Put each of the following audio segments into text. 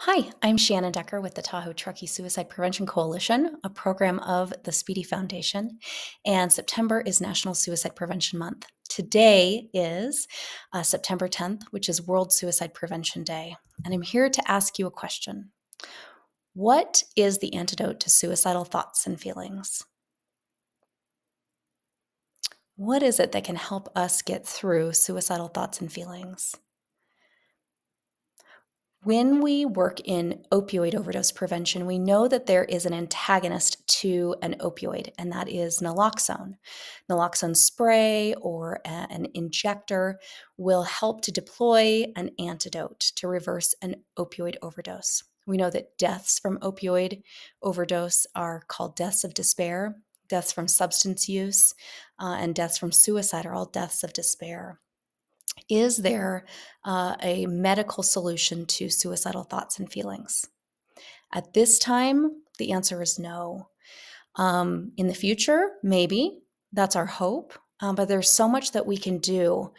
Hi, I'm Shannon Decker with the Tahoe Truckee Suicide Prevention Coalition, a program of the Speedy Foundation, and September is National Suicide Prevention Month. Today is September 10th, which is World Suicide Prevention Day, and I'm here to ask you a question. What is the antidote to suicidal thoughts and feelings? What is it that can help us get through suicidal thoughts and feelings? When we work in opioid overdose prevention, we know that there is an antagonist to an opioid, and that is naloxone. Naloxone spray or an injector will help to deploy an antidote to reverse an opioid overdose. We know that deaths from opioid overdose are called deaths of despair. Deaths from substance use and deaths from suicide are all deaths of despair. Is there a medical solution to suicidal thoughts and feelings? At this time, the answer is no. In the future, maybe. That's our hope. But there's so much that we can do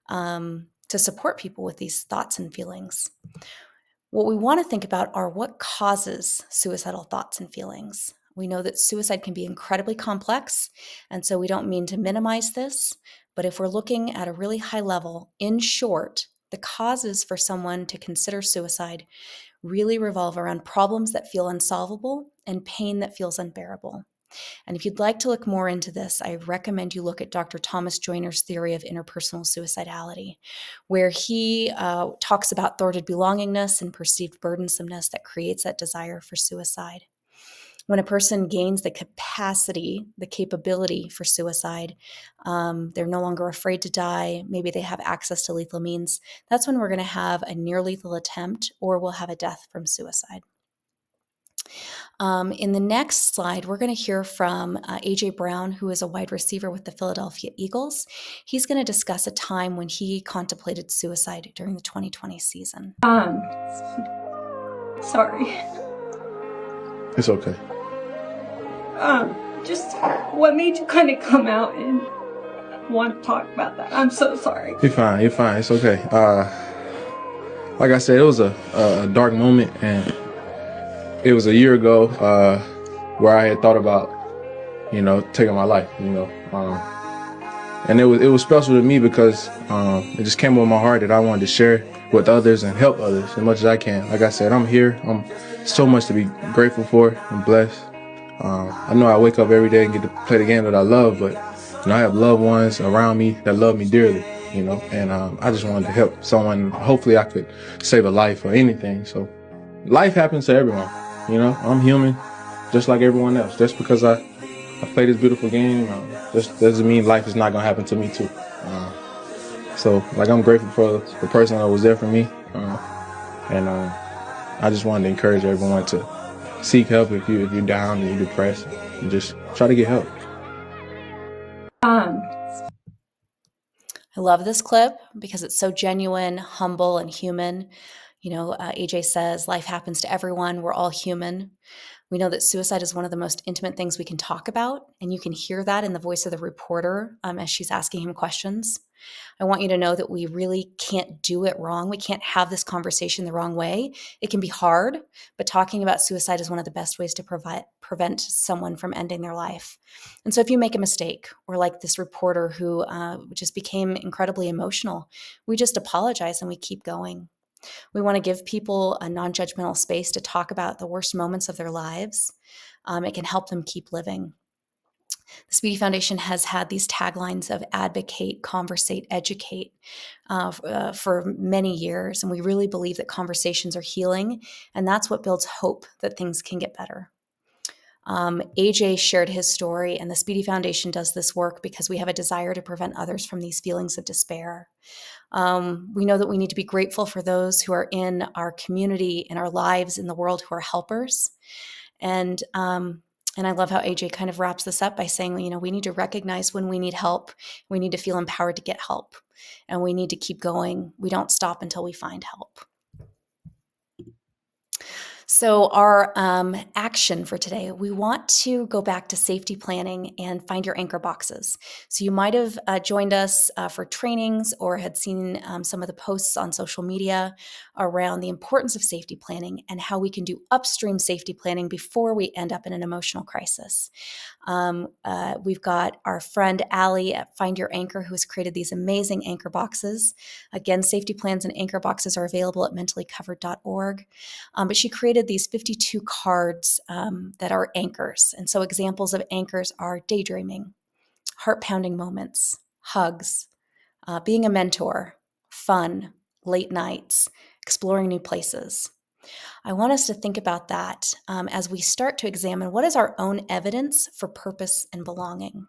to support people with these thoughts and feelings. What we want to think about are what causes suicidal thoughts and feelings. We know that suicide can be incredibly complex, and so we don't mean to minimize this. But if we're looking at a really high level, in short, the causes for someone to consider suicide really revolve around problems that feel unsolvable and pain that feels unbearable. And if you'd like to look more into this, I recommend you look at Dr. Thomas Joiner's theory of interpersonal suicidality, where he talks about thwarted belongingness and perceived burdensomeness that creates that desire for suicide. When a person gains the capacity, the capability for suicide, they're no longer afraid to die. Maybe they have access to lethal means. That's when we're going to have a near lethal attempt or we'll have a death from suicide. In the next slide, we're going to hear from A.J. Brown, who is a wide receiver with the Philadelphia Eagles. He's going to discuss a time when he contemplated suicide during the 2020 season. Sorry. It's okay. Just what made you kind of come out and want to talk about that? I'm so sorry. You're fine. You're fine. It's okay. Like I said, it was a dark moment, and it was a year ago where I had thought about, taking my life. And it was special to me because it just came with my heart that I wanted to share with others and help others as much as I can. Like I said, I'm here. I'm so much to be grateful for. I'm blessed. I know I wake up every day and get to play the game that I love, but I have loved ones around me that love me dearly, and I just wanted to help someone. Hopefully I could save a life or anything. So life happens to everyone, I'm human just like everyone else. Just because I play this beautiful game, just doesn't mean life is not going to happen to me too. So I'm grateful for the person that was there for me. And I just wanted to encourage everyone to seek help if you're down and you're depressed, and just try to get help. I love this clip because it's so genuine, humble, and human. AJ says life happens to everyone. We're all human. We know that suicide is one of the most intimate things we can talk about, and you can hear that in the voice of the reporter as she's asking him questions. I want you to know that we really can't do it wrong. We can't have this conversation the wrong way. It can be hard, but talking about suicide is one of the best ways to prevent someone from ending their life. And so if you make a mistake, or like this reporter who just became incredibly emotional, we just apologize and we keep going. We want to give people a non-judgmental space to talk about the worst moments of their lives. It can help them keep living. The Speedy Foundation has had these taglines of advocate, conversate, educate for many years, and we really believe that conversations are healing, and that's what builds hope that things can get better. AJ shared his story, and the Speedy Foundation does this work because we have a desire to prevent others from these feelings of despair. We know that we need to be grateful for those who are in our community, in our lives, in the world, who are helpers. And I love how AJ kind of wraps this up by saying, we need to recognize when we need help. We need to feel empowered to get help. And we need to keep going. We don't stop until we find help. So, our action for today, we want to go back to safety planning and find your anchor boxes. So, you might have joined us for trainings or had seen some of the posts on social media around the importance of safety planning and how we can do upstream safety planning before we end up in an emotional crisis. We've got our friend Allie at Find Your Anchor, who has created these amazing anchor boxes. Again, safety plans and anchor boxes are available at mentallycovered.org. But she created these 52 cards that are anchors. And so examples of anchors are daydreaming, heart pounding moments, hugs, being a mentor, fun, late nights, exploring new places. I want us to think about that as we start to examine what is our own evidence for purpose and belonging.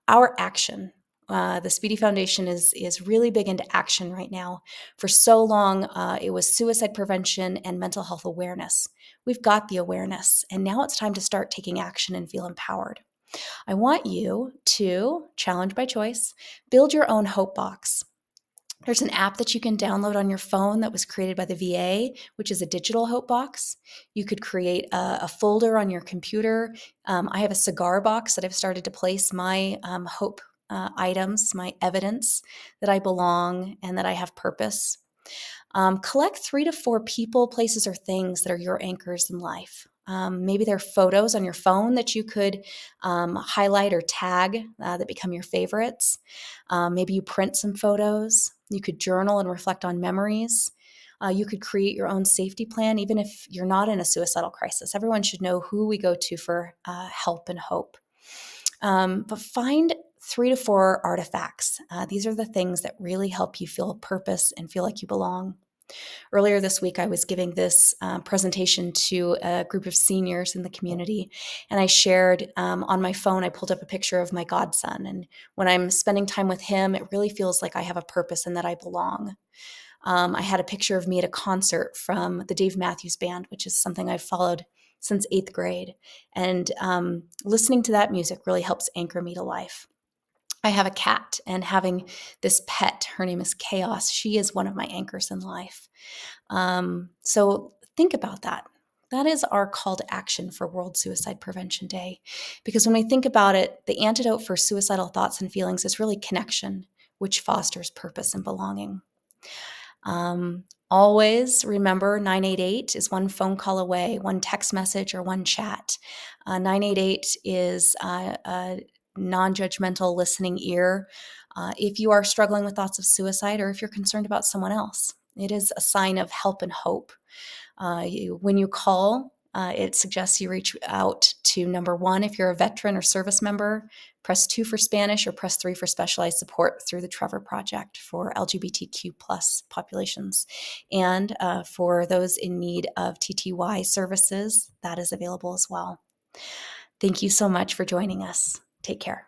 Our action. The Speedy Foundation is really big into action right now. For so long, it was suicide prevention and mental health awareness. We've got the awareness, and now it's time to start taking action and feel empowered. I want you to, challenge by choice, build your own hope box. There's an app that you can download on your phone that was created by the VA, which is a digital hope box. You could create a folder on your computer. I have a cigar box that I've started to place my hope items, my evidence that I belong and that I have purpose. Collect 3 to 4 people, places, or things that are your anchors in life. Maybe there are photos on your phone that you could highlight or tag that become your favorites. Maybe you print some photos. You could journal and reflect on memories. You could create your own safety plan, even if you're not in a suicidal crisis. Everyone should know who we go to for help and hope. But find 3 to 4 artifacts. These are the things that really help you feel purpose and feel like you belong. Earlier this week, I was giving this presentation to a group of seniors in the community, and I shared on my phone, I pulled up a picture of my godson. And when I'm spending time with him, it really feels like I have a purpose and that I belong. I had a picture of me at a concert from the Dave Matthews Band, which is something I've followed since 8th grade. And listening to that music really helps anchor me to life. I have a cat, and having this pet, her name is Chaos. She is one of my anchors in life. So think about that. That is our call to action for World Suicide Prevention Day. Because when we think about it, the antidote for suicidal thoughts and feelings is really connection, which fosters purpose and belonging. Always remember 988 is one phone call away, one text message, or one chat. 988 is a non-judgmental listening ear. If you are struggling with thoughts of suicide or if you're concerned about someone else, it is a sign of help and hope. When you call, it suggests you reach out to number 1 if you're a veteran or service member, press 2 for Spanish, or press 3 for specialized support through the Trevor Project for LGBTQ plus populations. And for those in need of TTY services, that is available as well. Thank you so much for joining us. Take care.